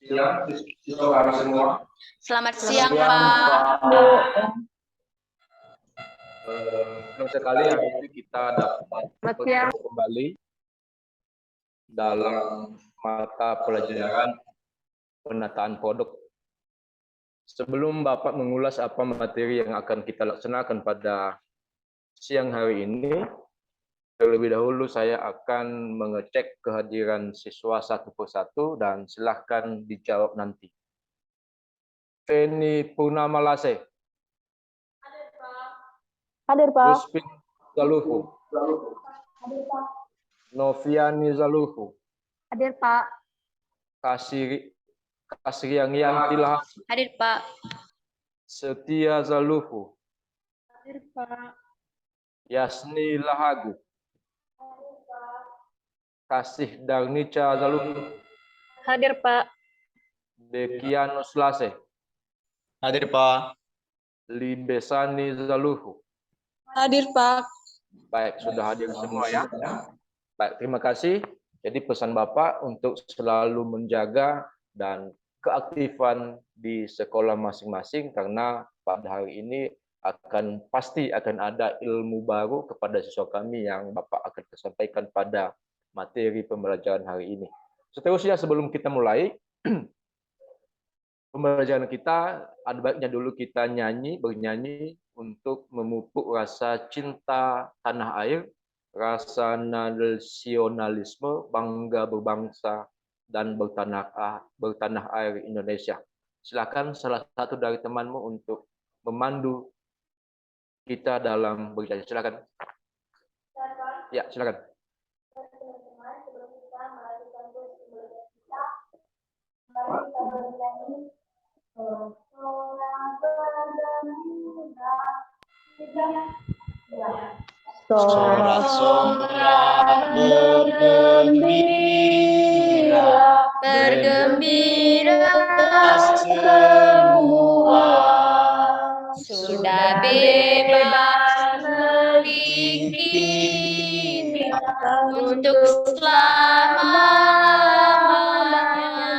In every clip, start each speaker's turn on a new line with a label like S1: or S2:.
S1: siang, siswa kami semua.
S2: Selamat siang,
S1: Siang,
S2: Pak.
S1: Senang sekali hari ini kita dapat bertemu kembali dalam mata pelajaran penataan produk. Sebelum Bapak mengulas apa materi yang akan kita laksanakan pada siang hari ini, terlebih dahulu saya akan mengecek kehadiran siswa satu persatu dan silahkan dijawab nanti. Feni Purnamalase.
S3: Hadir, Pak.
S1: Ruspin Zaluhu.
S3: Hadir, Pak.
S1: Noviani Zaluhu.
S3: Hadir, Pak.
S1: Kasriangian Tilah.
S2: Hadir, Pak.
S1: Setia Zaluhu.
S3: Hadir, Pak.
S1: Yasni Lahagu. Kasih Darnica Zaluhu.
S3: Hadir, Pak.
S1: Dekianus Lase.
S4: Hadir, Pak.
S1: Libesani Zaluhu.
S3: Hadir, Pak.
S1: Baik, sudah hadir semua ya. Baik, terima kasih. Jadi pesan Bapak untuk selalu menjaga dan keaktifan di sekolah masing-masing karena pada hari ini pasti akan ada ilmu baru kepada siswa kami yang Bapak akan sampaikan pada materi pembelajaran hari ini. Seterusnya sebelum kita mulai pembelajaran kita, ada baiknya dulu kita bernyanyi untuk memupuk rasa cinta tanah air, rasa nasionalisme, bangga berbangsa, dan bertanah air Indonesia. Silakan salah satu dari temanmu untuk memandu kita dalam bernyanyi. Silakan. Ya, silakan.
S4: Sorak-sorak bergembira semua,
S2: Sudah bebas melingkir untuk selama-lamanya.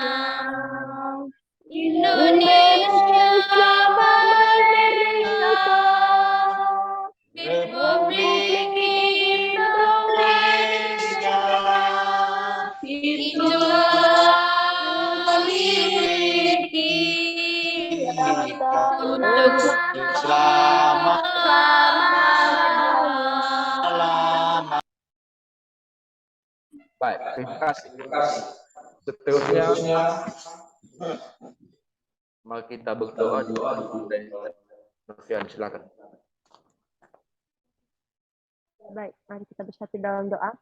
S2: Indonesia merdeka, Republik Indonesia, itulah milik kita untuk selama-lamanya.
S1: Baik, terima kasih. Seterusnya, mari kita berdoa dulu. Novian, silakan.
S3: Baik, mari kita bersatu dalam doa.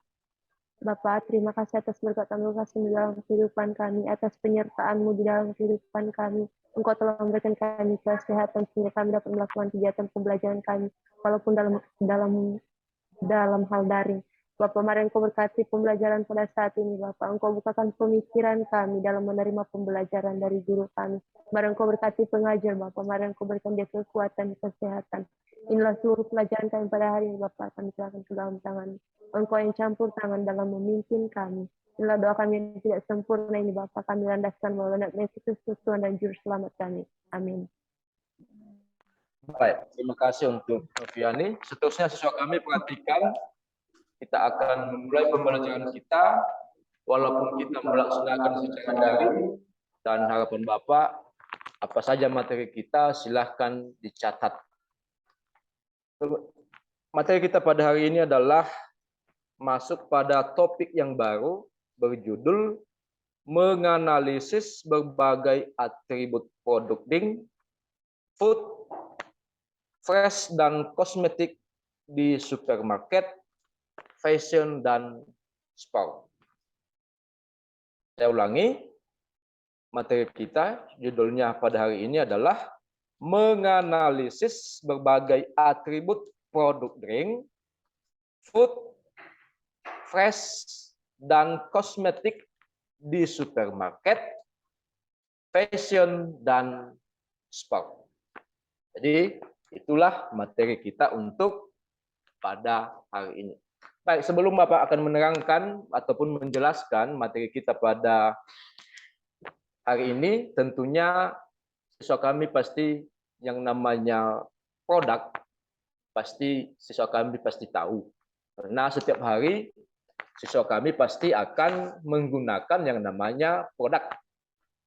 S3: Bapak, terima kasih atas berkat dan kasih di dalam kehidupan kami, atas penyertaan-Mu di dalam kehidupan kami. Engkau telah memberikan kami kesehatan sehingga kami dapat melakukan kegiatan pembelajaran kami, walaupun dalam hal daring. Bapak, mari Engkau berkati pembelajaran pada saat ini, Bapak. Engkau bukakan pemikiran kami dalam menerima pembelajaran dari guru kami. Mari Engkau berkati pengajar, Bapak. Mari Engkau berikan dia kekuatan, kesehatan. Inilah seluruh pelajaran kami pada hari ini, Bapak. Kami serahkan ke dalam tangan. Engkau yang campur tangan dalam memimpin kami. Inilah doa kami yang tidak sempurna ini, Bapak. Kami landaskan melalui nama Yesus Kristus, Tuhan dan Juru Selamat kami. Amin.
S1: Baik, terima kasih untuk Noviani. Seterusnya siswa kami perhatikan, kita akan memulai pembelajaran kita, walaupun kita melaksanakan secara daring, dan harapan Bapak, apa saja materi kita, silahkan dicatat. Materi kita pada hari ini adalah masuk pada topik yang baru, berjudul menganalisis berbagai atribut produk ding, food, fresh dan kosmetik di supermarket, fashion, dan sport. Saya ulangi, materi kita judulnya pada hari ini adalah menganalisis berbagai atribut produk drink, food, fresh, dan kosmetik di supermarket, fashion, dan sport. Jadi itulah materi kita untuk pada hari ini. Baik, sebelum Bapak akan menerangkan ataupun menjelaskan materi kita pada hari ini tentunya siswa kami pasti yang namanya produk, pasti siswa kami pasti tahu. Karena setiap hari siswa kami pasti akan menggunakan yang namanya produk.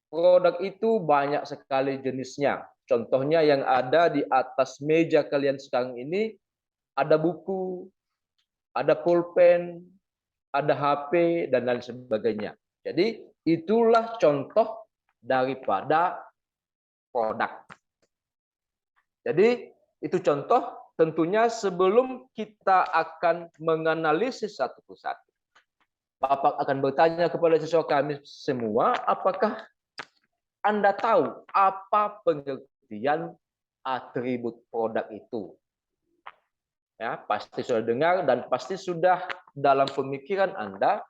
S1: Produk itu banyak sekali jenisnya. Contohnya yang ada di atas meja kalian sekarang ini, ada buku, ada pulpen, ada HP, dan lain sebagainya. Jadi itulah contoh daripada produk. Jadi itu contoh, tentunya sebelum kita akan menganalisis satu persatu, Bapak akan bertanya kepada siswa kami semua, apakah Anda tahu apa pengertian atribut produk itu? Ya, pasti sudah dengar dan pasti sudah dalam pemikiran Anda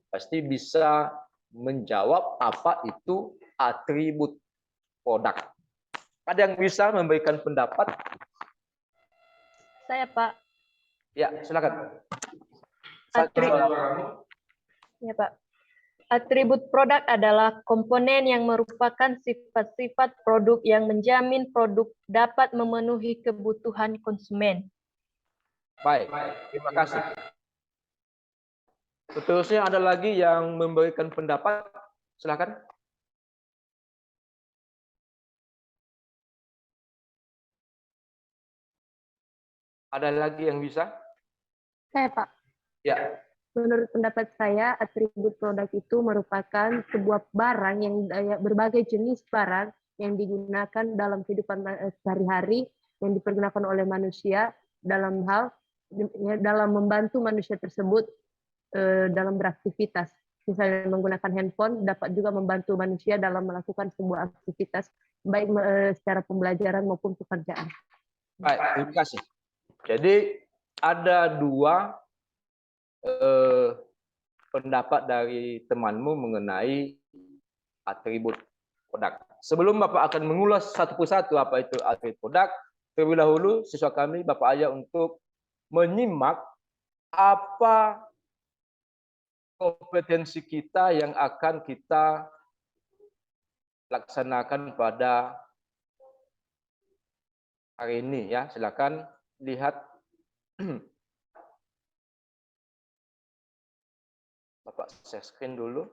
S1: pasti bisa menjawab apa itu atribut produk. Ada yang bisa memberikan pendapat?
S3: Saya, Pak.
S1: Ya, silakan.
S3: Ya, Pak. Atribut produk adalah komponen yang merupakan sifat-sifat produk yang menjamin produk dapat memenuhi kebutuhan konsumen.
S1: Baik, terima kasih. Seterusnya ada lagi yang memberikan pendapat? Silakan. Ada lagi yang bisa?
S3: Saya, Pak.
S1: Ya.
S3: Menurut pendapat saya, atribut produk itu merupakan sebuah barang yang berbagai jenis barang yang digunakan dalam kehidupan sehari-hari, yang dipergunakan oleh manusia dalam membantu manusia tersebut dalam beraktivitas. Misalnya menggunakan handphone dapat juga membantu manusia dalam melakukan sebuah aktivitas, baik secara pembelajaran maupun pekerjaan.
S1: Baik, terima kasih. Jadi ada dua pendapat dari temanmu mengenai atribut produk. Sebelum Bapak akan mengulas satu persatu apa itu atribut produk, terlebih dahulu siswa kami Bapak ajak untuk menyimak apa kompetensi kita yang akan kita laksanakan pada hari ini ya. Silakan lihat. Bapak share screen dulu.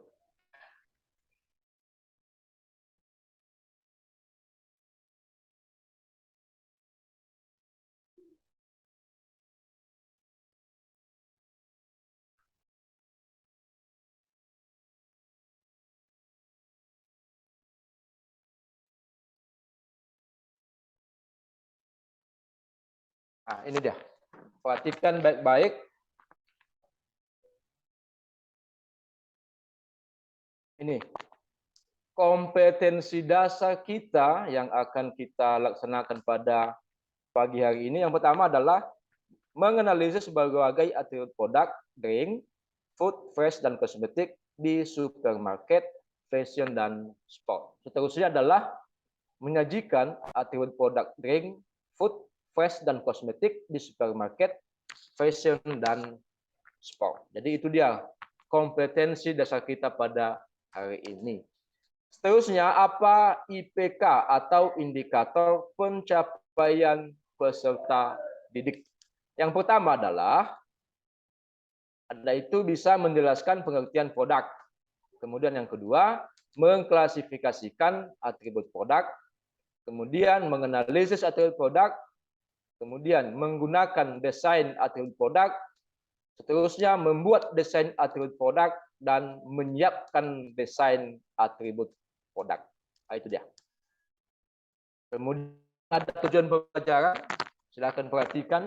S1: Nah, ini dia. Perhatikan baik-baik. Ini kompetensi dasar kita yang akan kita laksanakan pada pagi hari ini. Yang pertama adalah menganalisis berbagai atribut produk, drink, food, fresh, dan kosmetik di supermarket, fashion, dan sport. Seterusnya adalah menyajikan atribut produk, drink, food, fresh, dan kosmetik di supermarket, fashion, dan sport. Jadi itu dia kompetensi dasar kita pada hari ini. Seterusnya, apa IPK atau indikator pencapaian peserta didik? Yang pertama adalah Anda itu bisa menjelaskan pengertian produk. Kemudian yang kedua, mengklasifikasikan atribut produk. Kemudian menganalisis atribut produk. Kemudian menggunakan desain atribut produk. Seterusnya membuat desain atribut produk dan menyiapkan desain atribut produk. Nah, itu dia. Kemudian ada tujuan pembelajaran. Silakan perhatikan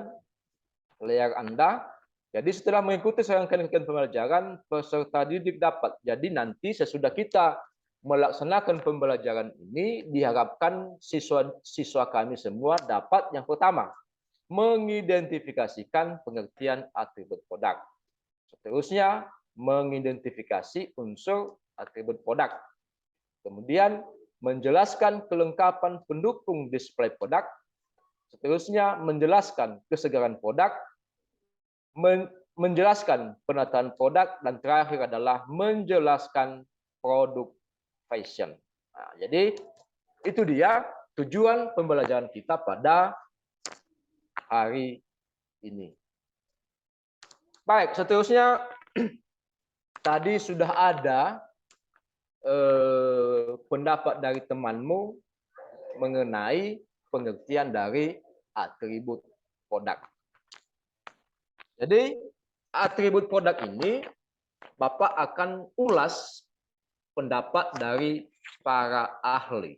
S1: layar Anda. Jadi setelah mengikuti serangkaian pembelajaran, peserta didik dapat. Jadi nanti sesudah kita melaksanakan pembelajaran ini, diharapkan siswa kami semua dapat yang pertama, mengidentifikasikan pengertian atribut produk. Seterusnya, mengidentifikasi unsur atribut produk. Kemudian, menjelaskan kelengkapan pendukung display produk. Seterusnya, menjelaskan kesegaran produk, menjelaskan penataan produk, dan terakhir adalah menjelaskan produk fashion. Nah, jadi itu dia tujuan pembelajaran kita pada hari ini. Baik, seterusnya tadi sudah ada pendapat dari temanmu mengenai pengertian dari atribut produk. Jadi atribut produk ini Bapak akan ulas pendapat dari para ahli.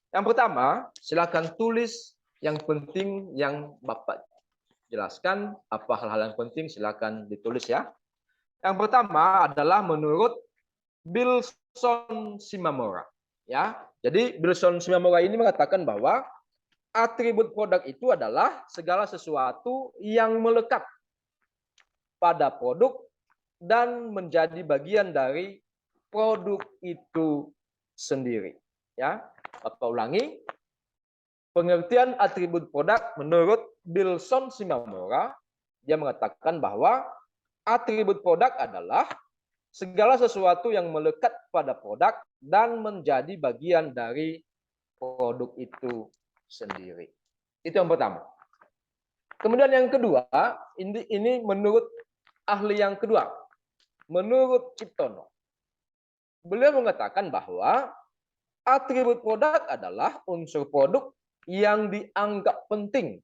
S1: Yang pertama, silakan tulis yang penting yang Bapak jelaskan. Apa hal-hal yang penting silakan ditulis ya. Yang pertama adalah menurut Bilson Shimamura. Ya, jadi Bilson Shimamura ini mengatakan bahwa atribut produk itu adalah segala sesuatu yang melekat pada produk dan menjadi bagian dari produk itu sendiri. Ya, Bapak ulangi. Pengertian atribut produk menurut Bilson Shimamura, dia mengatakan bahwa atribut produk adalah segala sesuatu yang melekat pada produk dan menjadi bagian dari produk itu sendiri. Itu yang pertama. Kemudian yang kedua, ini menurut ahli yang kedua, menurut Ciptono. Beliau mengatakan bahwa atribut produk adalah unsur produk yang dianggap penting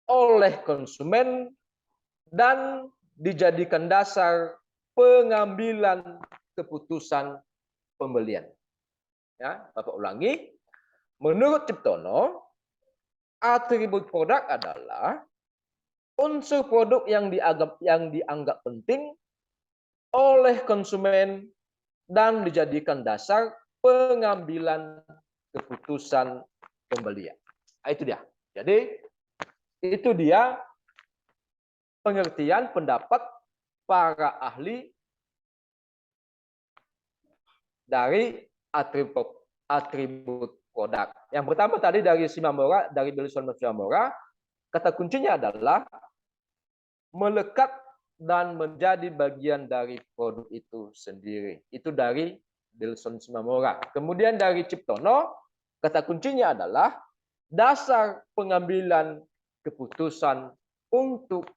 S1: oleh konsumen dan dijadikan dasar pengambilan keputusan pembelian. Ya, Bapak ulangi. Menurut Ciptono, atribut produk adalah unsur produk yang dianggap penting oleh konsumen dan dijadikan dasar pengambilan keputusan pembelian. Nah, itu dia. Jadi itu dia pengertian pendapat para ahli dari atribut produk. Yang pertama tadi dari Shimamura, dari Bilson Shimamura, kata kuncinya adalah melekat dan menjadi bagian dari produk itu sendiri. Itu dari Bilson Shimamura. Kemudian dari Ciptono, kata kuncinya adalah dasar pengambilan keputusan untuk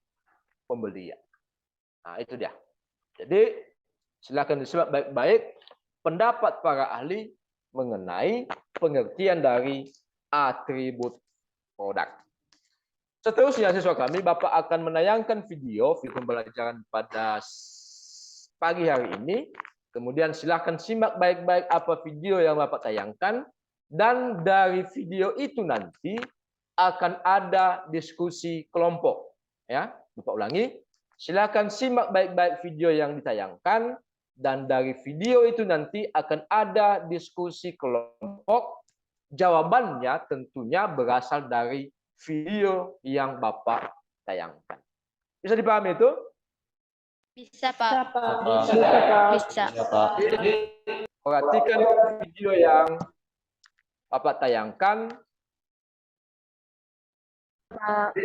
S1: pembelian. Nah, itu dia. Jadi, silakan disimak baik-baik pendapat para ahli mengenai pengertian dari atribut produk. Seterusnya, siswa kami, Bapak akan menayangkan video pembelajaran pada pagi hari ini. Kemudian silakan simak baik-baik apa video yang Bapak tayangkan. Dan dari video itu nanti akan ada diskusi kelompok. Ya, Bapak ulangi. Silakan simak baik-baik video yang ditayangkan. Dan dari video itu nanti akan ada diskusi kelompok. Jawabannya tentunya berasal dari video yang Bapak tayangkan. Bisa dipahami itu?
S2: Bisa, Pak. Bisa.
S1: Perhatikan video yang Bapak tayangkan.
S3: Pak.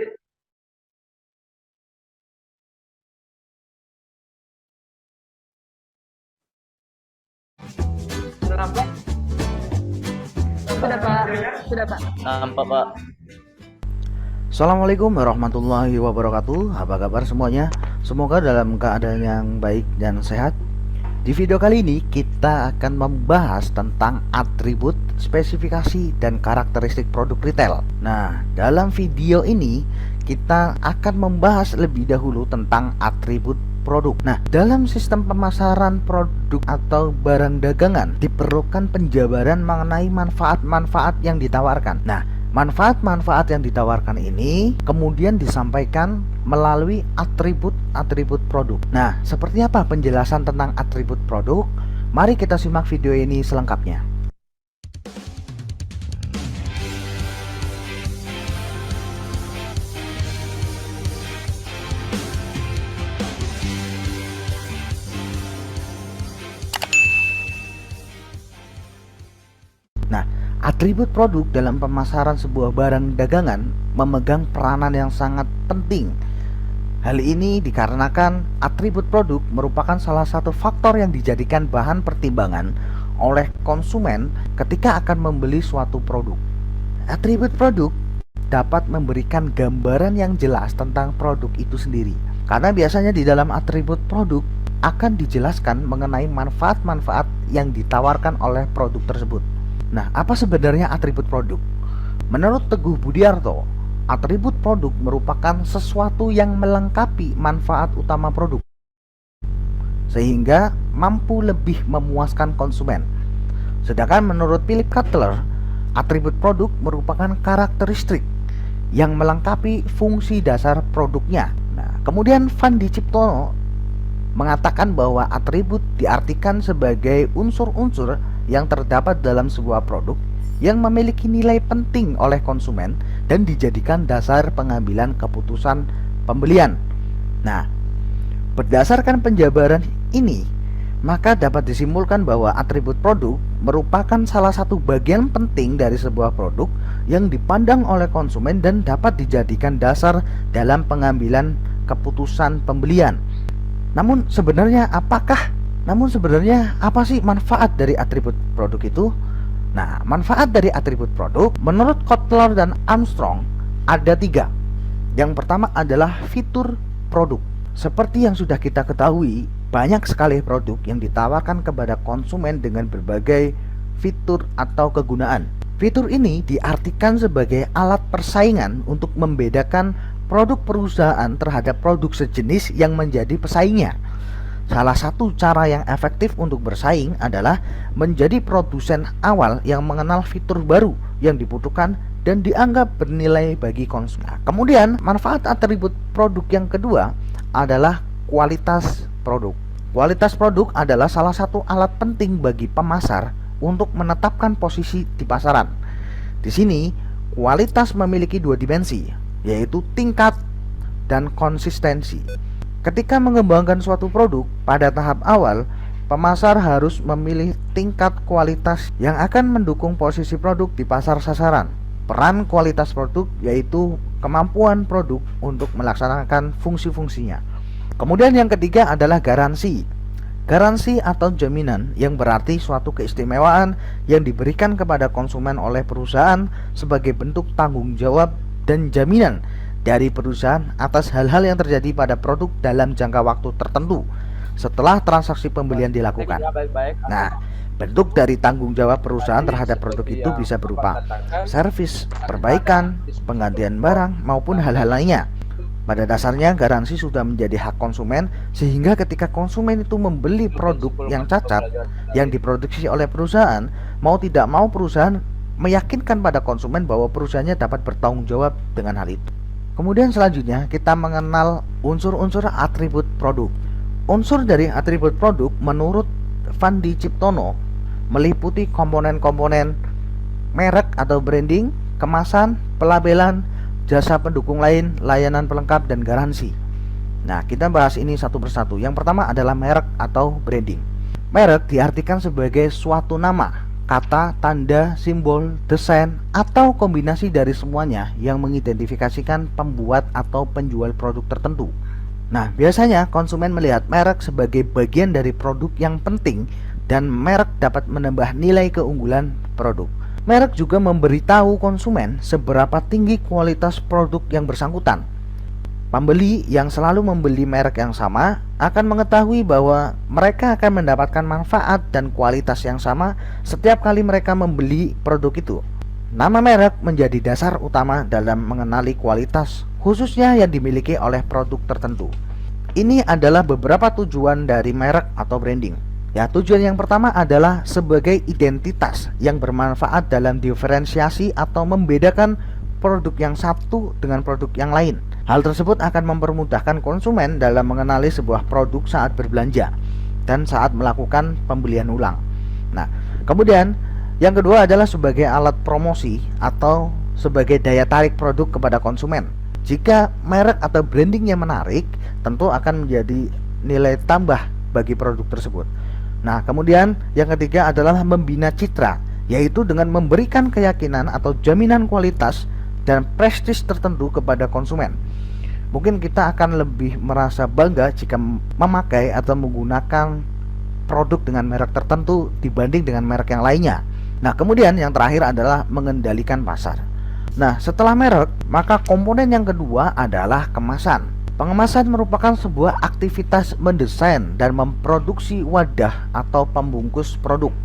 S1: Sudah nampak?
S3: Sudah, Pak. Sudah, Pak.
S4: Nampak, Pak.
S5: Assalamualaikum warahmatullahi wabarakatuh. Apa kabar semuanya? Semoga dalam keadaan yang baik dan sehat. Di video kali ini kita akan membahas tentang atribut, spesifikasi, dan karakteristik produk retail. Nah, dalam video ini kita akan membahas lebih dahulu tentang atribut produk. Nah, dalam sistem pemasaran produk atau barang dagangan diperlukan penjabaran mengenai manfaat-manfaat yang ditawarkan. Nah, manfaat-manfaat yang ditawarkan ini kemudian disampaikan melalui atribut-atribut produk. Nah, seperti apa penjelasan tentang atribut produk? Mari kita simak video ini selengkapnya. Nah, atribut produk dalam pemasaran sebuah barang dagangan memegang peranan yang sangat penting. Hal ini dikarenakan atribut produk merupakan salah satu faktor yang dijadikan bahan pertimbangan oleh konsumen ketika akan membeli suatu produk. Atribut produk dapat memberikan gambaran yang jelas tentang produk itu sendiri. Karena biasanya di dalam atribut produk akan dijelaskan mengenai manfaat-manfaat yang ditawarkan oleh produk tersebut. Nah, apa sebenarnya atribut produk? Menurut Teguh Budiarto, atribut produk merupakan sesuatu yang melengkapi manfaat utama produk, sehingga mampu lebih memuaskan konsumen. Sedangkan menurut Philip Kotler, atribut produk merupakan karakteristik yang melengkapi fungsi dasar produknya. Nah, kemudian Fandi Ciptono mengatakan bahwa atribut diartikan sebagai unsur-unsur yang terdapat dalam sebuah produk yang memiliki nilai penting oleh konsumen dan dijadikan dasar pengambilan keputusan pembelian. Nah, berdasarkan penjabaran ini, maka dapat disimpulkan bahwa atribut produk merupakan salah satu bagian penting dari sebuah produk yang dipandang oleh konsumen dan dapat dijadikan dasar dalam pengambilan keputusan pembelian. Namun sebenarnya apa sih manfaat dari atribut produk itu? Nah, manfaat dari atribut produk menurut Kotler dan Armstrong ada 3. Yang pertama adalah fitur produk. Seperti yang sudah kita ketahui, banyak sekali produk yang ditawarkan kepada konsumen dengan berbagai fitur atau kegunaan. Fitur ini diartikan sebagai alat persaingan untuk membedakan produk perusahaan terhadap produk sejenis yang menjadi pesaingnya. Salah satu cara yang efektif untuk bersaing adalah menjadi produsen awal yang mengenal fitur baru yang dibutuhkan dan dianggap bernilai bagi konsumen. Kemudian, manfaat atribut produk yang kedua adalah kualitas produk. Kualitas produk adalah salah satu alat penting bagi pemasar untuk menetapkan posisi di pasaran. Di sini, kualitas memiliki 2 dimensi, yaitu tingkat dan konsistensi. Ketika mengembangkan suatu produk, pada tahap awal, pemasar harus memilih tingkat kualitas yang akan mendukung posisi produk di pasar sasaran. Peran kualitas produk yaitu kemampuan produk untuk melaksanakan fungsi-fungsinya. Kemudian yang ketiga adalah garansi. Garansi atau jaminan yang berarti suatu keistimewaan yang diberikan kepada konsumen oleh perusahaan sebagai bentuk tanggung jawab dan jaminan dari perusahaan atas hal-hal yang terjadi pada produk dalam jangka waktu tertentu setelah transaksi pembelian dilakukan. Nah, bentuk dari tanggung jawab perusahaan terhadap produk itu bisa berupa servis, perbaikan, penggantian barang, maupun hal-hal lainnya. Pada dasarnya garansi sudah menjadi hak konsumen, sehingga ketika konsumen itu membeli produk yang cacat yang diproduksi oleh perusahaan, mau tidak mau perusahaan meyakinkan pada konsumen bahwa perusahaannya dapat bertanggung jawab dengan hal itu. Kemudian selanjutnya kita mengenal unsur-unsur atribut produk. Unsur dari atribut produk menurut Fandi Ciptono meliputi komponen-komponen merek atau branding, kemasan, pelabelan, jasa pendukung lain, layanan pelengkap, dan garansi. Nah, kita bahas ini satu persatu. Yang pertama adalah merek atau branding. Merek diartikan sebagai suatu nama, kata, tanda, simbol, desain, atau kombinasi dari semuanya yang mengidentifikasikan pembuat atau penjual produk tertentu. Nah, biasanya konsumen melihat merek sebagai bagian dari produk yang penting dan merek dapat menambah nilai keunggulan produk. Merek juga memberitahu konsumen seberapa tinggi kualitas produk yang bersangkutan. Pembeli yang selalu membeli merek yang sama akan mengetahui bahwa mereka akan mendapatkan manfaat dan kualitas yang sama setiap kali mereka membeli produk itu. Nama merek menjadi dasar utama dalam mengenali kualitas, khususnya yang dimiliki oleh produk tertentu. Ini adalah beberapa tujuan dari merek atau branding. Ya, tujuan yang pertama adalah sebagai identitas yang bermanfaat dalam diferensiasi atau membedakan produk yang satu dengan produk yang lain. Hal tersebut akan mempermudahkan konsumen dalam mengenali sebuah produk saat berbelanja dan saat melakukan pembelian ulang. Nah, kemudian yang kedua adalah sebagai alat promosi atau sebagai daya tarik produk kepada konsumen. Jika merek atau brandingnya menarik, tentu akan menjadi nilai tambah bagi produk tersebut. Nah, kemudian yang ketiga adalah membina citra, yaitu dengan memberikan keyakinan atau jaminan kualitas dan prestis tertentu kepada konsumen. Mungkin kita akan lebih merasa bangga jika memakai atau menggunakan produk dengan merek tertentu dibanding dengan merek yang lainnya. Nah, kemudian yang terakhir adalah mengendalikan pasar. Nah, setelah merek, maka komponen yang kedua adalah kemasan. Pengemasan merupakan sebuah aktivitas mendesain dan memproduksi wadah atau pembungkus produk.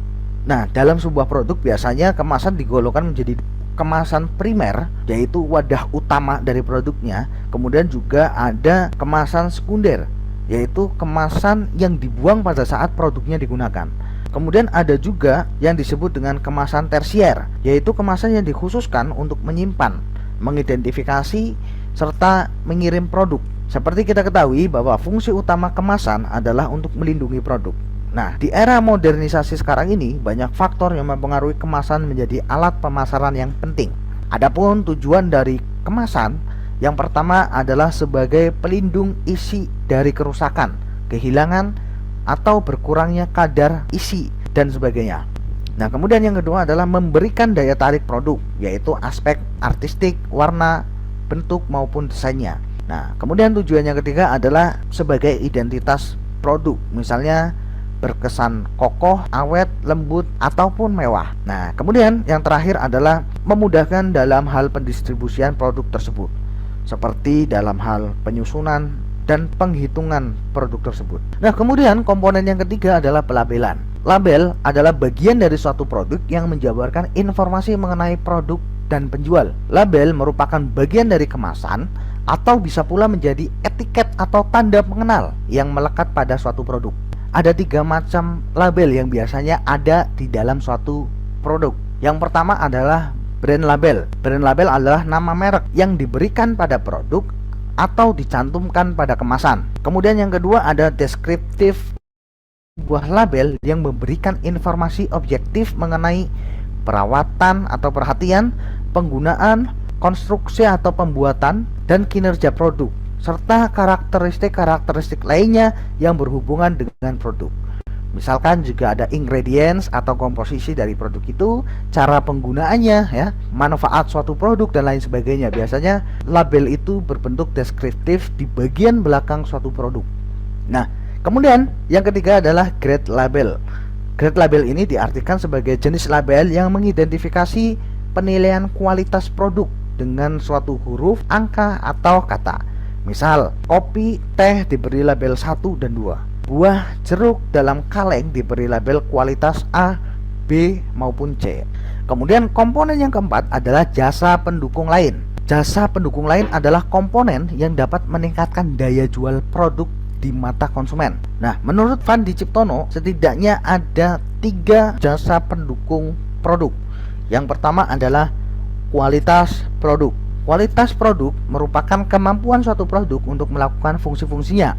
S5: Nah, dalam sebuah produk biasanya kemasan digolongkan menjadi kemasan primer, yaitu wadah utama dari produknya. Kemudian juga ada kemasan sekunder, yaitu kemasan yang dibuang pada saat produknya digunakan. Kemudian ada juga yang disebut dengan kemasan tersier, yaitu kemasan yang dikhususkan untuk menyimpan, mengidentifikasi, serta mengirim produk. Seperti kita ketahui bahwa fungsi utama kemasan adalah untuk melindungi produk. Nah, di era modernisasi sekarang ini banyak faktor yang mempengaruhi kemasan menjadi alat pemasaran yang penting. Adapun tujuan dari kemasan, yang pertama adalah sebagai pelindung isi dari kerusakan, kehilangan, atau berkurangnya kadar isi dan sebagainya. Nah, kemudian yang kedua adalah memberikan daya tarik produk, yaitu aspek artistik, warna, bentuk maupun desainnya. Nah, kemudian tujuan yang ketiga adalah sebagai identitas produk, misalnya berkesan kokoh, awet, lembut, ataupun mewah. Nah, kemudian yang terakhir adalah memudahkan dalam hal pendistribusian produk tersebut, seperti dalam hal penyusunan dan penghitungan produk tersebut. Nah, kemudian komponen yang ketiga adalah pelabelan. Label adalah bagian dari suatu produk yang menjabarkan informasi mengenai produk dan penjual. Label merupakan bagian dari kemasan atau bisa pula menjadi etiket atau tanda pengenal yang melekat pada suatu produk. Ada 3 macam label yang biasanya ada di dalam suatu produk. Yang pertama adalah brand label. Brand label adalah nama merek yang diberikan pada produk atau dicantumkan pada kemasan. Kemudian yang kedua ada deskriptif. Sebuah label yang memberikan informasi objektif mengenai perawatan atau perhatian, penggunaan, konstruksi atau pembuatan, dan kinerja produk, serta karakteristik-karakteristik lainnya yang berhubungan dengan produk. Misalkan juga ada ingredients atau komposisi dari produk itu, cara penggunaannya, ya, manfaat suatu produk dan lain sebagainya. Biasanya label itu berbentuk deskriptif di bagian belakang suatu produk. Nah, kemudian yang ketiga adalah grade label. Grade label ini diartikan sebagai jenis label yang mengidentifikasi penilaian kualitas produk dengan suatu huruf, angka, atau kata. Misal, kopi, teh diberi label 1 dan 2. Buah, jeruk dalam kaleng diberi label kualitas A, B, maupun C. Kemudian komponen yang keempat adalah jasa pendukung lain. Jasa pendukung lain adalah komponen yang dapat meningkatkan daya jual produk di mata konsumen. Nah, menurut Fandi Ciptono, setidaknya ada 3 jasa pendukung produk. Yang pertama adalah kualitas produk. Kualitas produk merupakan kemampuan suatu produk untuk melakukan fungsi-fungsinya.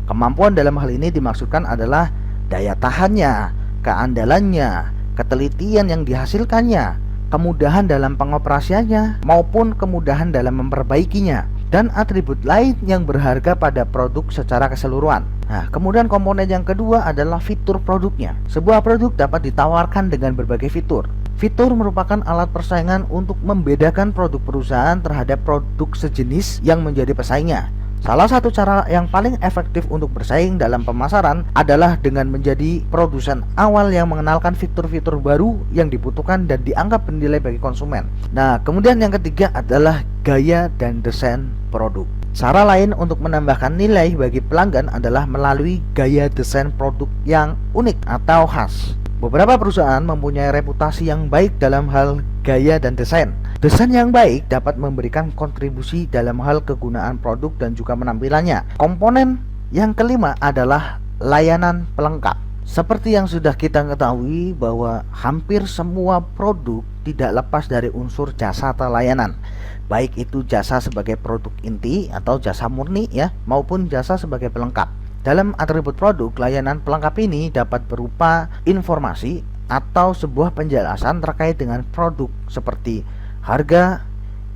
S5: Kemampuan dalam hal ini dimaksudkan adalah daya tahannya, keandalannya, ketelitian yang dihasilkannya, kemudahan dalam pengoperasiannya, maupun kemudahan dalam memperbaikinya, dan atribut lain yang berharga pada produk secara keseluruhan. Nah, kemudian komponen yang kedua adalah fitur produknya. Sebuah produk dapat ditawarkan dengan berbagai fitur. Fitur merupakan alat persaingan untuk membedakan produk perusahaan terhadap produk sejenis yang menjadi pesaingnya. Salah satu cara yang paling efektif untuk bersaing dalam pemasaran adalah dengan menjadi produsen awal yang mengenalkan fitur-fitur baru yang dibutuhkan dan dianggap bernilai bagi konsumen. Nah, kemudian yang ketiga adalah gaya dan desain produk. Cara lain untuk menambahkan nilai bagi pelanggan adalah melalui gaya desain produk yang unik atau khas. Beberapa perusahaan mempunyai reputasi yang baik dalam hal gaya dan desain. Desain yang baik dapat memberikan kontribusi dalam hal kegunaan produk dan juga penampilannya. Komponen yang kelima adalah layanan pelengkap. Seperti yang sudah kita ketahui bahwa hampir semua produk tidak lepas dari unsur jasa atau layanan. Baik itu jasa sebagai produk inti atau jasa murni, ya, maupun jasa sebagai pelengkap. Dalam atribut produk, layanan pelengkap ini dapat berupa informasi atau sebuah penjelasan terkait dengan produk seperti harga,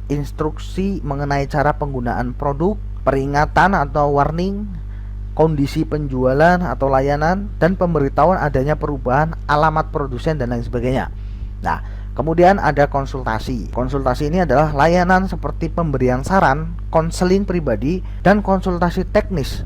S5: instruksi mengenai cara penggunaan produk, peringatan atau warning, kondisi penjualan atau layanan, dan pemberitahuan adanya perubahan alamat produsen dan lain sebagainya. Nah, kemudian ada konsultasi. Konsultasi ini adalah layanan seperti pemberian saran, konseling pribadi, dan konsultasi teknis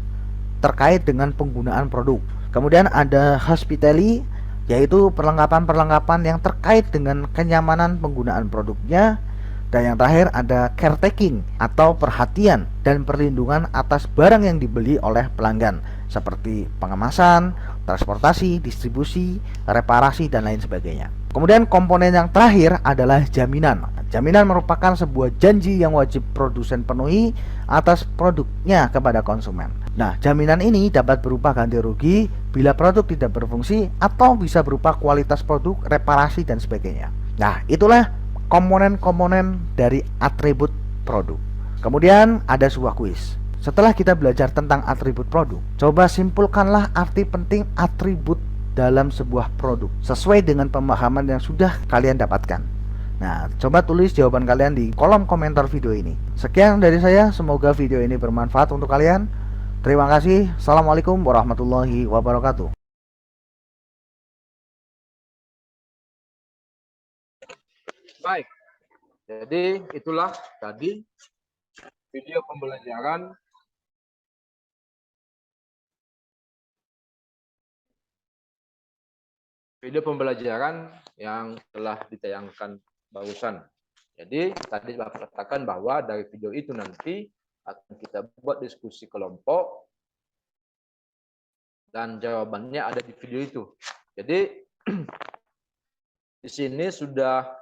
S5: terkait dengan penggunaan produk. Kemudian ada hospitality, yaitu perlengkapan-perlengkapan yang terkait dengan kenyamanan penggunaan produknya. Dan yang terakhir ada caretaking atau perhatian dan perlindungan atas barang yang dibeli oleh pelanggan, seperti pengemasan, transportasi, distribusi, reparasi, dan lain sebagainya. Kemudian komponen yang terakhir adalah jaminan. Jaminan merupakan sebuah janji yang wajib produsen penuhi atas produknya kepada konsumen. Nah, jaminan ini dapat berupa ganti rugi bila produk tidak berfungsi atau bisa berupa kualitas produk, reparasi, dan sebagainya. Nah, itulah komponen-komponen dari atribut produk. Kemudian ada sebuah kuis. Setelah kita belajar tentang atribut produk, coba simpulkanlah arti penting atribut dalam sebuah produk sesuai dengan pemahaman yang sudah kalian dapatkan. Nah, coba tulis jawaban kalian di kolom komentar video ini. Sekian dari saya, semoga video ini bermanfaat untuk kalian. Terima kasih. Assalamualaikum warahmatullahi wabarakatuh.
S1: Baik, jadi itulah tadi video pembelajaran yang telah ditayangkan barusan. Jadi tadi Bapak katakan bahwa dari video itu nanti akan kita buat diskusi kelompok dan jawabannya ada di video itu. Jadi di sini sudah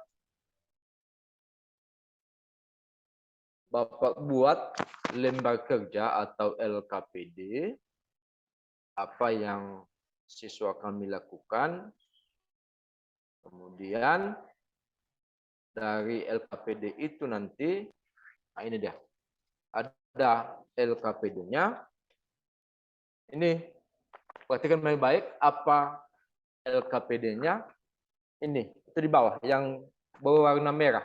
S1: Bapak buat lembar kerja atau LKPD, apa yang siswa kami lakukan. Kemudian dari LKPD itu nanti, nah ini dia, ada LKPD-nya. Ini perhatikan baik-baik apa LKPD-nya. Ini, itu di bawah yang berwarna merah.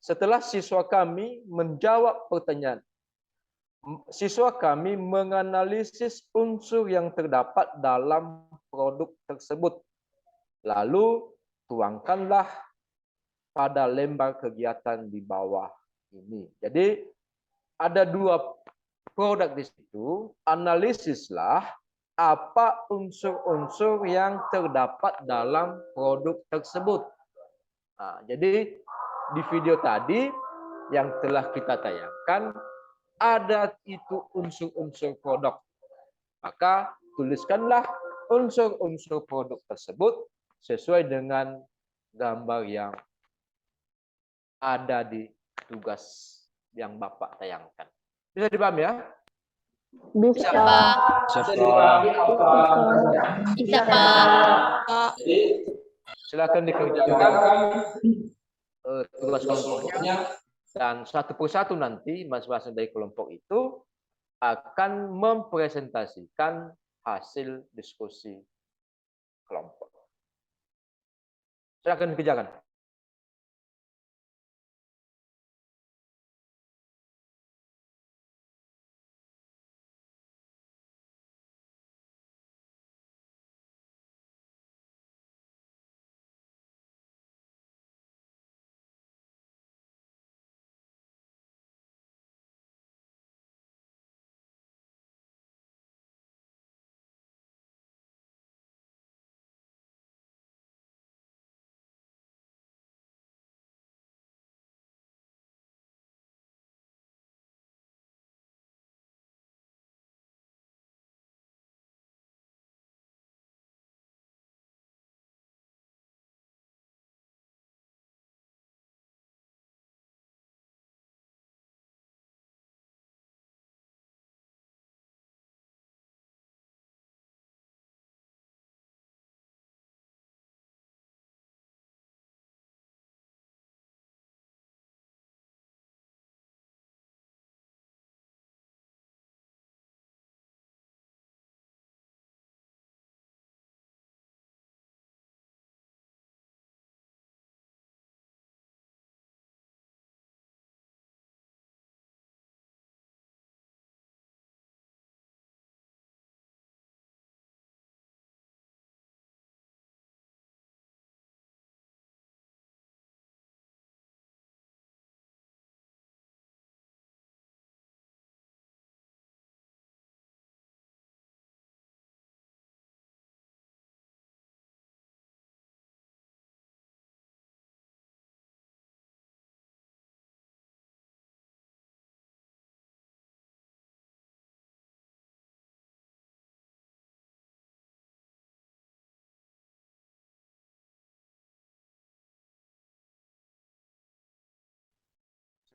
S1: Setelah siswa kami menjawab pertanyaan, siswa kami menganalisis unsur yang terdapat dalam produk tersebut. Lalu tuangkanlah pada lembar kegiatan di bawah ini. Jadi ada dua produk di situ, analisislah apa unsur-unsur yang terdapat dalam produk tersebut. Nah, jadi di video tadi yang telah kita tayangkan, ada itu unsur-unsur produk. Maka tuliskanlah unsur-unsur produk tersebut sesuai dengan gambar yang ada di tugas yang Bapak tayangkan. Bisa dipahami ya?
S3: Bisa.
S2: Bisa, Pak.
S1: Silakan dikerjakan tugas kelompoknya, dan satu persatu nanti masing-masing dari kelompok itu akan mempresentasikan hasil diskusi kelompok. Silakan dikerjakan.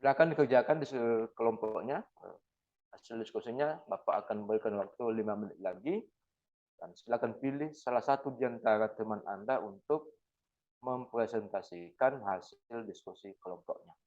S1: Silakan dikerjakan di kelompoknya. Hasil diskusinya Bapak akan berikan waktu 5 menit lagi. Dan silakan pilih salah satu di antara teman Anda untuk mempresentasikan hasil diskusi kelompoknya.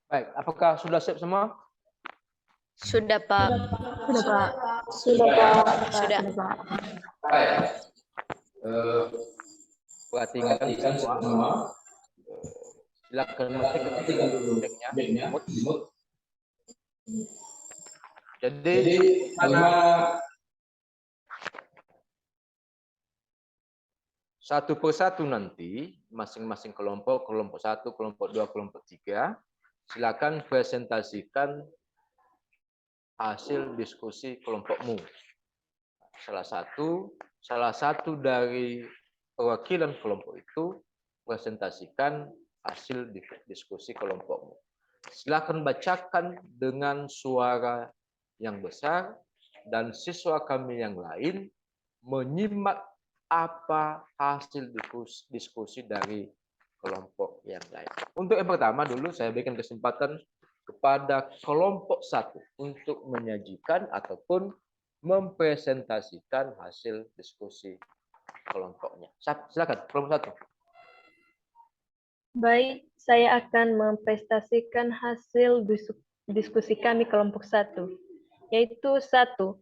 S1: Baik, apakah sudah siap semua?
S2: Sudah, Pak.
S3: Sudah, Pak.
S2: Sudah, Pak. Sudah.
S3: Sudah, Pak.
S1: Baik. Perhatikan semua. Silakan matikan dulu mic-nya. Jadi, satu persatu nanti, masing-masing kelompok 1, kelompok 2, kelompok 3, silakan presentasikan hasil diskusi kelompokmu. Salah satu dari perwakilan kelompok itu presentasikan hasil diskusi kelompokmu. Silakan bacakan dengan suara yang besar dan siswa kami yang lain menyimak apa hasil diskusi dari kelompok yang lain. Untuk yang pertama dulu saya berikan kesempatan kepada kelompok 1 untuk menyajikan ataupun mempresentasikan hasil diskusi kelompoknya. Silakan, kelompok 1.
S6: Baik, saya akan mempresentasikan hasil diskusi kami kelompok 1, yaitu 1.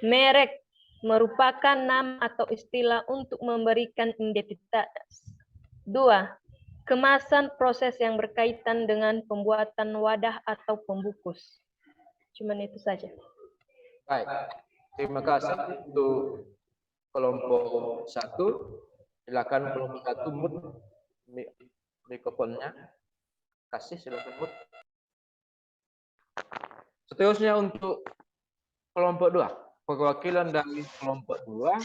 S6: Merek merupakan nama atau istilah untuk memberikan identitas. 2. Kemasan proses yang berkaitan dengan pembuatan wadah atau pembungkus. Cuman itu saja.
S1: Baik, terima kasih untuk kelompok 1. Silakan kelompok 1 mute mikrofonnya. Kasih silakan mute. Seterusnya untuk kelompok 2. Perwakilan dari kelompok 2,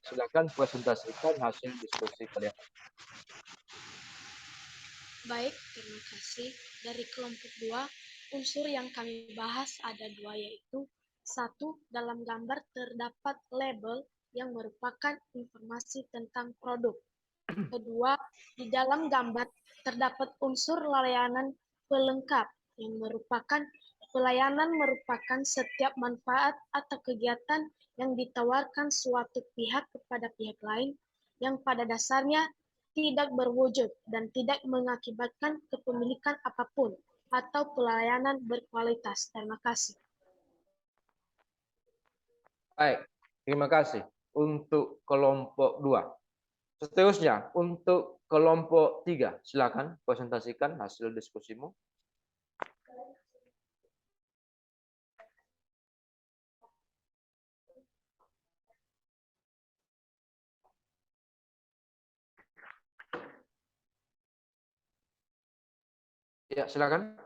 S1: silakan presentasikan hasil diskusi kalian.
S2: Baik, terima kasih. Dari kelompok 2, unsur yang kami bahas ada 2, yaitu 1. Dalam gambar terdapat label yang merupakan informasi tentang produk. Kedua, di dalam gambar terdapat unsur layanan pelengkap yang merupakan pelayanan merupakan setiap manfaat atau kegiatan yang ditawarkan suatu pihak kepada pihak lain yang pada dasarnya tidak berwujud dan tidak mengakibatkan kepemilikan apapun atau pelayanan berkualitas. Terima kasih.
S1: Baik, terima kasih untuk kelompok 2. Seterusnya untuk kelompok 3, silakan presentasikan hasil diskusimu. Ya, silakan.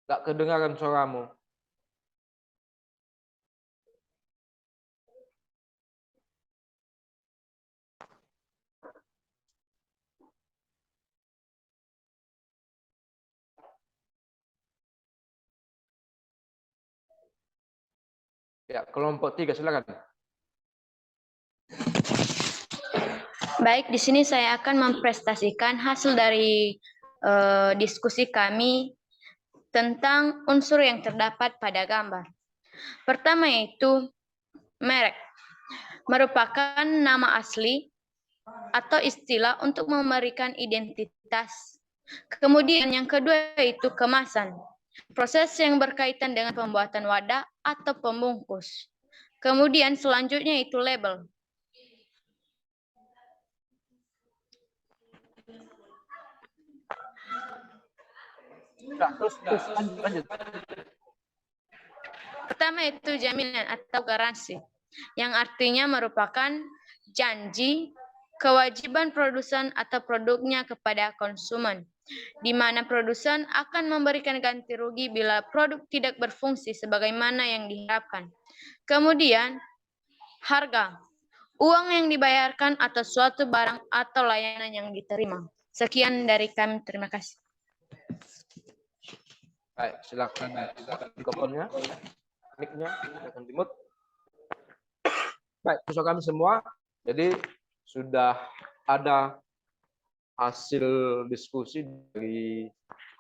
S1: Enggak kedengaran suaramu. Ya, kelompok 3 silakan.
S7: Baik, di sini saya akan mempresentasikan hasil dari diskusi kami tentang unsur yang terdapat pada gambar. Pertama yaitu merek, merupakan nama asli atau istilah untuk memberikan identitas. Kemudian yang kedua yaitu kemasan, proses yang berkaitan dengan pembuatan wadah atau pembungkus. Kemudian selanjutnya itu label.
S1: Ya, terus lanjut.
S7: Pertama itu jaminan atau garansi, yang artinya merupakan janji, kewajiban produsen atau produknya kepada konsumen, di mana produsen akan memberikan ganti rugi bila produk tidak berfungsi sebagaimana yang diharapkan. Kemudian, harga, uang yang dibayarkan atas suatu barang atau layanan yang diterima. Sekian dari kami, terima kasih.
S1: Baik, silakan mikrofonnya, mic-nya, silakan dimut. Baik, siswa kami semua, jadi sudah ada hasil diskusi dari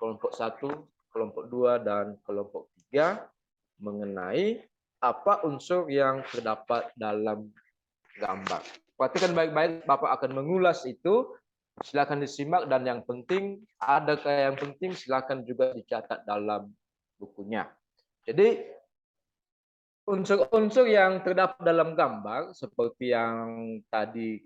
S1: kelompok 1, kelompok 2, dan kelompok 3 mengenai apa unsur yang terdapat dalam gambar. Perhatikan baik-baik, Bapak akan mengulas itu. Silakan disimak, dan yang penting, yang penting silakan juga dicatat dalam bukunya. Jadi unsur-unsur yang terdapat dalam gambar seperti yang tadi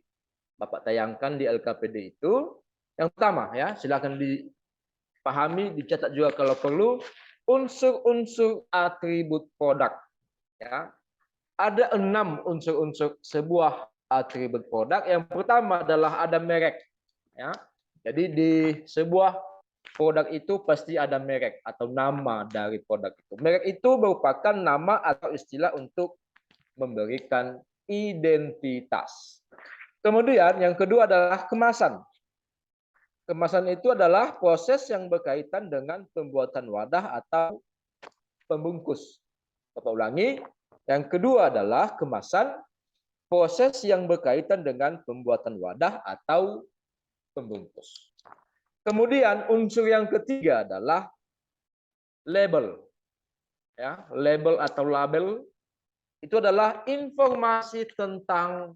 S1: Bapak tayangkan di LKPD itu, yang pertama ya, silakan dipahami, dicatat juga kalau perlu, unsur-unsur atribut produk. Ya, ada 6 unsur-unsur sebuah atribut produk. Yang pertama adalah ada merek. Ya, jadi di sebuah produk itu pasti ada merek atau nama dari produk itu. Merek itu merupakan nama atau istilah untuk memberikan identitas. Kemudian yang kedua adalah kemasan. Kemasan itu adalah proses yang berkaitan dengan pembuatan wadah atau pembungkus. Bapak ulangi, yang kedua adalah kemasan, proses yang berkaitan dengan pembuatan wadah atau pembungkus. Kemudian unsur yang ketiga adalah label. Ya, label atau label itu adalah informasi tentang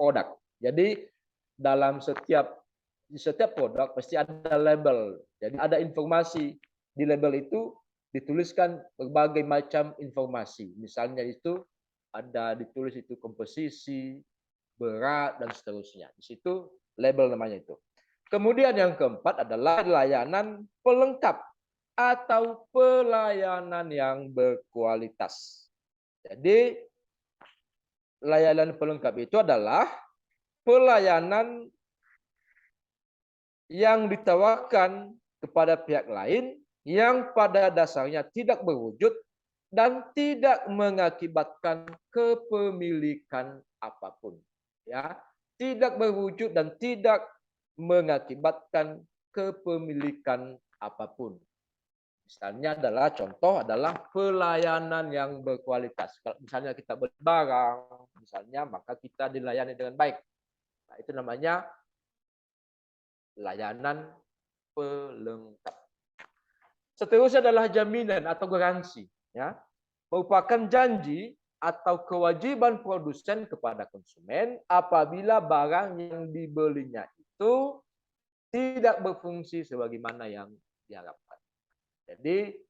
S1: produk. Jadi dalam di setiap produk pasti ada label. Jadi ada informasi di label itu, dituliskan berbagai macam informasi. Misalnya itu ada ditulis itu komposisi, berat, dan seterusnya. Di situ label namanya itu. Kemudian yang keempat adalah layanan pelengkap atau pelayanan yang berkualitas. Jadi layanan pelengkap itu adalah pelayanan yang ditawarkan kepada pihak lain yang pada dasarnya tidak berwujud dan tidak mengakibatkan kepemilikan apapun. Ya, tidak berwujud dan tidak mengakibatkan kepemilikan apapun. Misalnya contoh adalah pelayanan yang berkualitas. Kalau misalnya kita beli barang, misalnya, maka kita dilayani dengan baik. Nah, itu namanya layanan pelengkap. Seterusnya adalah jaminan atau garansi. Ya, merupakan janji atau kewajiban produsen kepada konsumen apabila barang yang dibelinya itu tidak berfungsi sebagaimana yang diharapkan. Jadi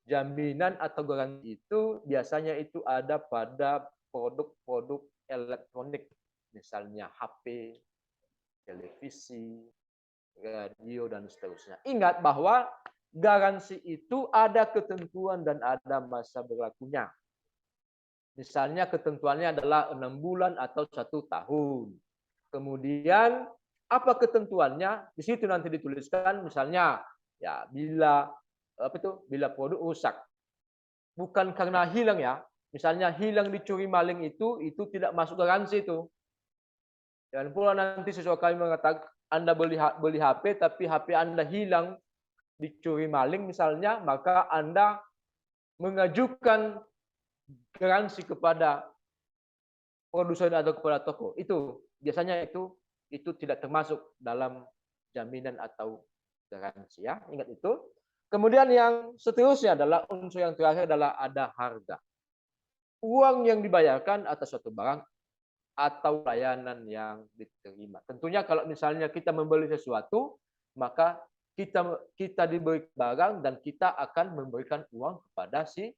S1: jaminan atau garansi itu biasanya itu ada pada produk-produk elektronik, misalnya HP, televisi, radio, dan seterusnya. Ingat bahwa garansi itu ada ketentuan dan ada masa berlakunya. Misalnya ketentuannya adalah 6 bulan atau 1 tahun. Kemudian apa ketentuannya? Di situ nanti dituliskan misalnya ya bila produk rusak. Bukan karena hilang ya. Misalnya hilang dicuri maling itu tidak masuk garansi itu. Jangan pula nanti siswa kami mengatakan Anda beli HP tapi HP Anda hilang dicuri maling misalnya, maka Anda mengajukan garansi kepada produsen atau kepada toko. Itu biasanya itu tidak termasuk dalam jaminan atau garansi ya. Ingat itu. Kemudian yang seterusnya adalah unsur yang terakhir adalah ada harga. Uang yang dibayarkan atas suatu barang atau layanan yang diterima. Tentunya kalau misalnya kita membeli sesuatu, maka kita diberi barang dan kita akan memberikan uang kepada si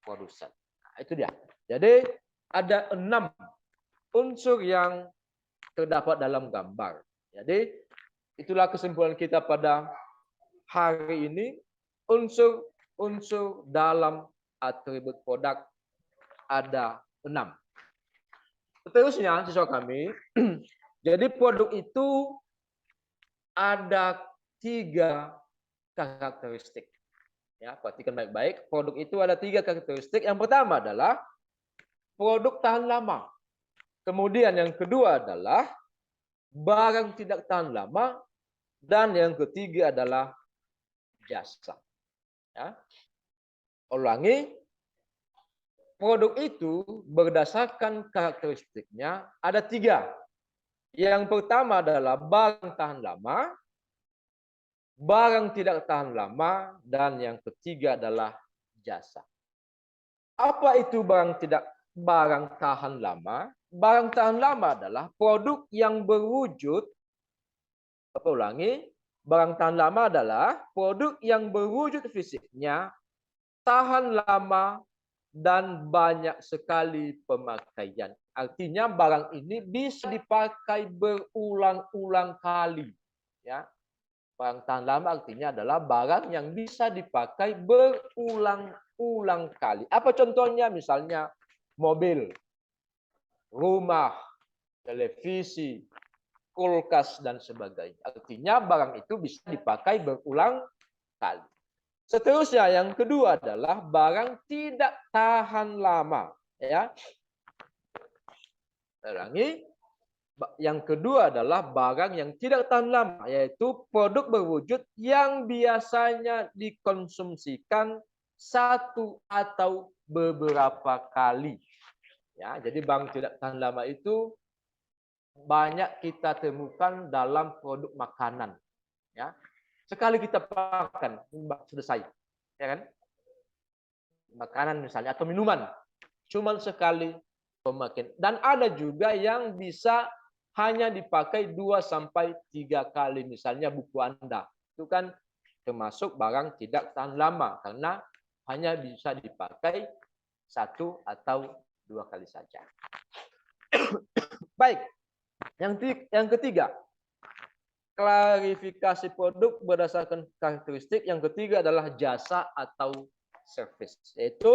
S1: produsen. Nah, itu dia. Jadi ada 6 unsur yang terdapat dalam gambar. Jadi itulah kesimpulan kita pada hari ini. Unsur dalam atribut produk ada 6. Seterusnya siswa kami, jadi produk itu ada 3 karakteristik. Ya, perhatikan baik-baik. Produk itu ada 3 karakteristik. Yang pertama adalah produk tahan lama. Kemudian yang kedua adalah barang tidak tahan lama. Dan yang ketiga adalah jasa. Ya. Ulangi, produk itu berdasarkan karakteristiknya ada 3. Yang pertama adalah barang tahan lama, barang tidak tahan lama, dan yang ketiga adalah jasa. Apa itu barang tahan lama? Barang tahan lama adalah produk yang berwujud, barang tahan lama adalah produk yang berwujud fisiknya, tahan lama, dan banyak sekali pemakaian. Artinya barang ini bisa dipakai berulang-ulang kali. Ya. Barang tahan lama artinya adalah barang yang bisa dipakai berulang-ulang kali. Apa contohnya? Misalnya mobil, rumah, televisi, kulkas, dan sebagainya. Artinya barang itu bisa dipakai berulang kali. Seterusnya yang kedua adalah barang tidak tahan lama. Ya. Ulangi. Yang kedua adalah barang yang tidak tahan lama, yaitu produk berwujud yang biasanya dikonsumsikan 1 atau beberapa kali. Ya, jadi barang tidak tahan lama itu banyak kita temukan dalam produk makanan. Ya. Sekali kita makan, selesai. Ya kan? Makanan misalnya atau minuman. Cuma sekali pemakaian. Dan ada juga yang bisa hanya dipakai 2 sampai 3 kali. Misalnya buku Anda. Itu kan termasuk barang tidak tahan lama. Karena hanya bisa dipakai 1 atau 2 kali saja. Baik. Yang ketiga, klarifikasi produk berdasarkan karakteristik. Yang ketiga adalah jasa atau service, yaitu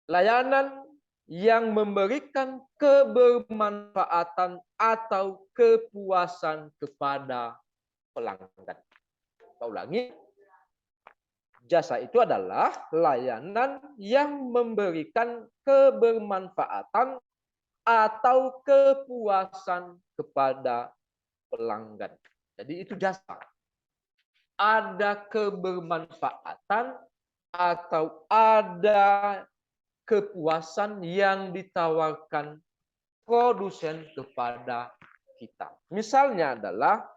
S1: layanan yang memberikan kebermanfaatan atau kepuasan kepada pelanggan. Saya ulangi, jasa itu adalah layanan yang memberikan kebermanfaatan atau kepuasan kepada pelanggan. Jadi itu jasa. Ada kebermanfaatan atau ada kepuasan yang ditawarkan produsen kepada kita. Misalnya adalah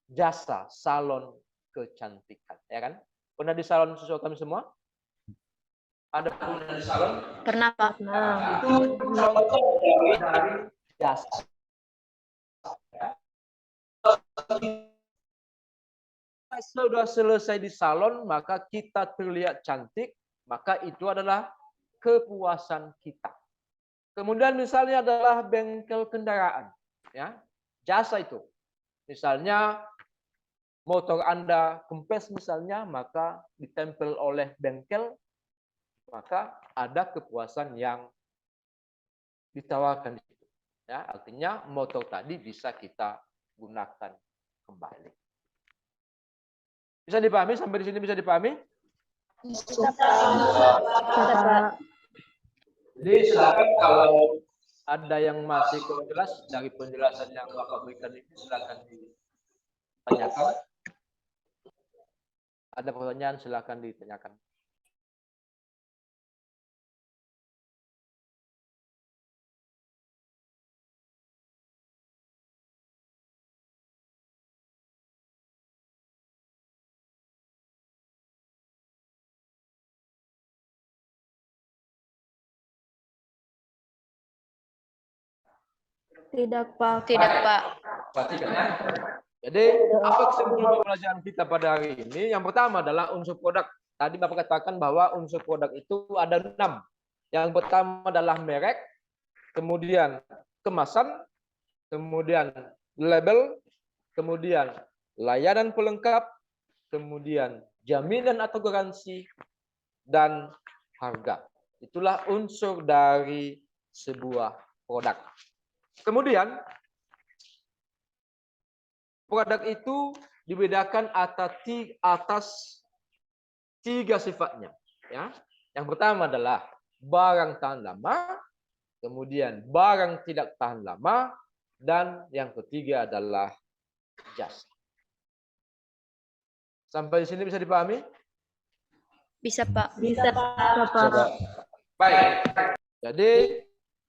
S1: jasa salon kecantikan, ya kan? Pernah di salon siswa kami semua? Ada pernah di salon?
S7: Pernah, Pak.
S1: Itu contoh dari jasa. Sudah selesai di salon, maka kita terlihat cantik, maka itu adalah kepuasan kita. Kemudian misalnya adalah bengkel kendaraan, ya, jasa itu. Misalnya motor Anda kempes misalnya, maka ditempel oleh bengkel, maka ada kepuasan yang ditawarkan di situ. Ya, artinya motor tadi bisa kita gunakan kembali. Bisa dipahami sampai di sini, bisa dipahami?
S3: Bisa, Pak.
S1: Jadi silakan kalau ada yang masih kurang jelas dari penjelasan yang Bapak berikan ini, silakan ditanyakan. Ada pertanyaan, silakan ditanyakan.
S6: Tidak, Pak.
S7: Tidak, Pak.
S1: Perhatikan ya. Jadi, apa kesimpulan pembelajaran kita pada hari ini? Yang pertama adalah unsur produk. Tadi Bapak katakan bahwa unsur produk itu ada 6. Yang pertama adalah merek, kemudian kemasan, kemudian label, kemudian layanan pelengkap, kemudian jaminan atau garansi, dan harga. Itulah unsur dari sebuah produk. Kemudian, produk itu dibedakan atas 3 sifatnya. Ya. Yang pertama adalah barang tahan lama, kemudian barang tidak tahan lama, dan yang ketiga adalah jasa. Sampai di sini bisa dipahami?
S7: Bisa, Pak.
S6: Bisa, Pak.
S1: Baik. Jadi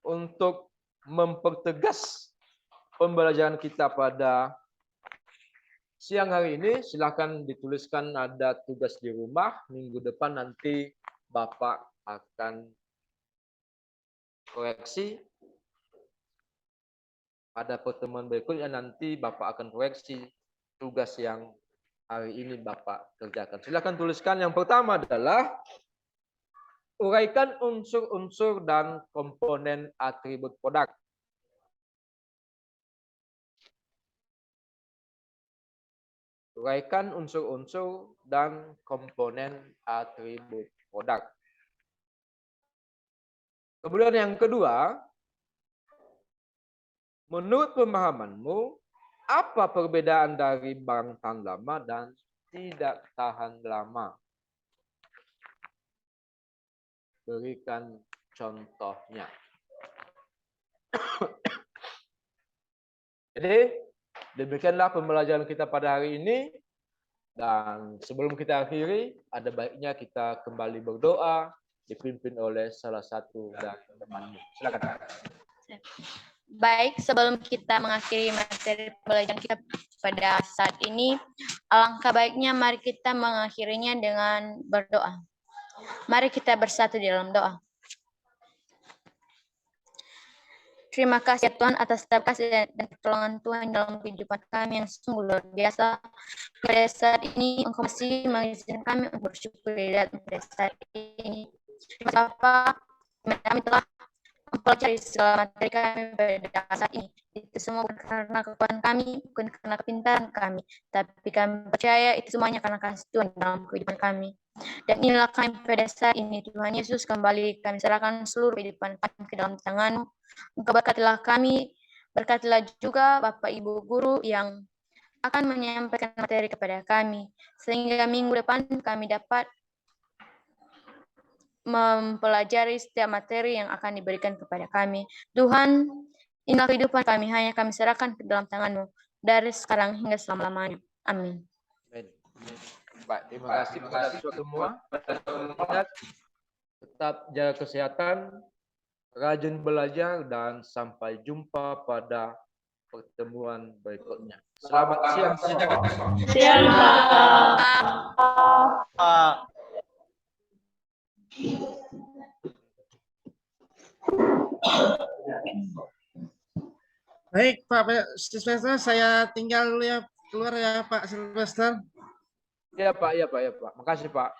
S1: untuk mempertegas pembelajaran kita pada siang hari ini, silakan dituliskan ada tugas di rumah. Minggu depan nanti Bapak akan koreksi. Pada pertemuan berikutnya nanti Bapak akan koreksi tugas yang hari ini Bapak kerjakan. Silakan tuliskan. Yang pertama adalah uraikan unsur-unsur dan komponen atribut produk. Uraikan unsur-unsur dan komponen atribut produk. Kemudian yang kedua, menurut pemahamanmu, apa perbedaan dari barang tahan lama dan tidak tahan lama? Berikan contohnya. Jadi, demikianlah pembelajaran kita pada hari ini. Dan sebelum kita akhiri, ada baiknya kita kembali berdoa, dipimpin oleh salah satu dari temanmu. Silakan.
S7: Baik, sebelum kita mengakhiri materi pembelajaran kita pada saat ini, alangkah baiknya mari kita mengakhirinya dengan berdoa. Mari kita bersatu di dalam doa. Terima kasih ya Tuhan atas setiap kasih dan pertolongan Tuhan dalam kehidupan kami yang sungguh luar biasa. Pada saat ini Engkau masih mengizinkan kami untuk bersyukur pada saat ini. Terima kasih Bapak, kami telah mempelajari segala materi kami pada saat ini. Itu semua bukan karena kekuatan kami, bukan karena kepintaran kami, tapi kami percaya itu semuanya karena kasih Tuhan dalam kehidupan kami. Dan inilah kami pada saat ini, Tuhan Yesus, kembali kami serahkan seluruh kehidupan kami ke dalam tangan-Mu. Engkau berkatilah kami, berkatilah juga Bapak Ibu Guru yang akan menyampaikan materi kepada kami, sehingga minggu depan kami dapat mempelajari setiap materi yang akan diberikan kepada kami. Tuhan, inilah kehidupan kami, hanya kami serahkan ke dalam tangan-Mu, dari sekarang hingga selama-lamanya. Amin.
S1: Baik, terima kasih kepada semua. Tetap jaga kesehatan, rajin belajar, dan sampai jumpa pada pertemuan berikutnya. Selamat siang.
S4: Siang, Pak.
S8: Baik, Pak Sylvester, saya tinggal dulu ya, keluar ya Pak Sylvester.
S1: Iya Pak, iya Pak, iya Pak. Makasih Pak.